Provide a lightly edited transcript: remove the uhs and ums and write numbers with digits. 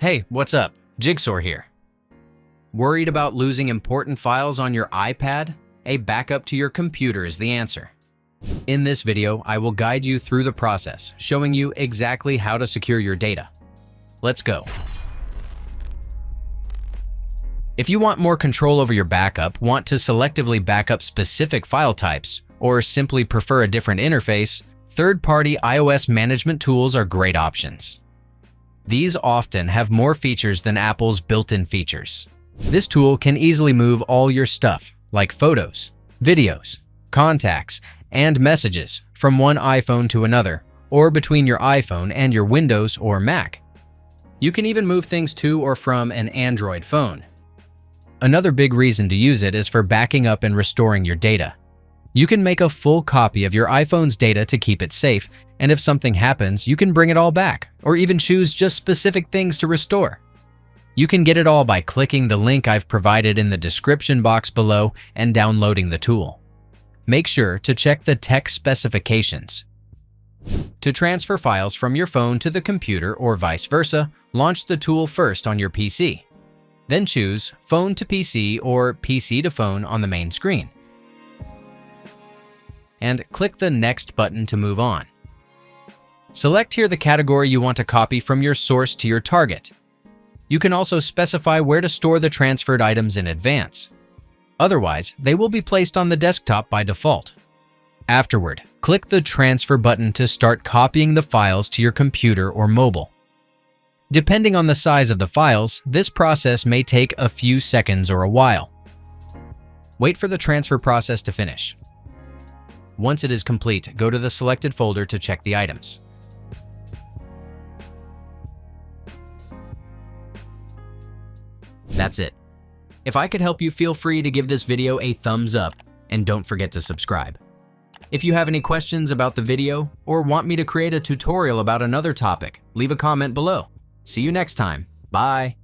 Hey, what's up? Jigxor here. Worried about losing important files on your iPad? A backup to your computer is the answer. In this video, I will guide you through the process, showing you exactly how to secure your data. Let's go. If you want more control over your backup, want to selectively backup specific file types, or simply prefer a different interface, third-party iOS management tools are great options. These often have more features than Apple's built-in features. This tool can easily move all your stuff, like photos, videos, contacts, and messages, from one iPhone to another, or between your iPhone and your Windows or Mac. You can even move things to or from an Android phone. Another big reason to use it is for backing up and restoring your data. You can make a full copy of your iPhone's data to keep it safe, and if something happens, you can bring it all back, or even choose just specific things to restore. You can get it all by clicking the link I've provided in the description box below and downloading the tool. Make sure to check the tech specifications. To transfer files from your phone to the computer or vice versa, launch the tool first on your PC. Then choose Phone to PC or PC to Phone on the main screen, and click the Next button to move on. Select here the category you want to copy from your source to your target. You can also specify where to store the transferred items in advance. Otherwise, they will be placed on the desktop by default. Afterward, click the Transfer button to start copying the files to your computer or mobile. Depending on the size of the files, this process may take a few seconds or a while. Wait for the transfer process to finish. Once it is complete, go to the selected folder to check the items. That's it. If I could help you, feel free to give this video a thumbs up, and don't forget to subscribe. If you have any questions about the video or want me to create a tutorial about another topic, leave a comment below. See you next time. Bye.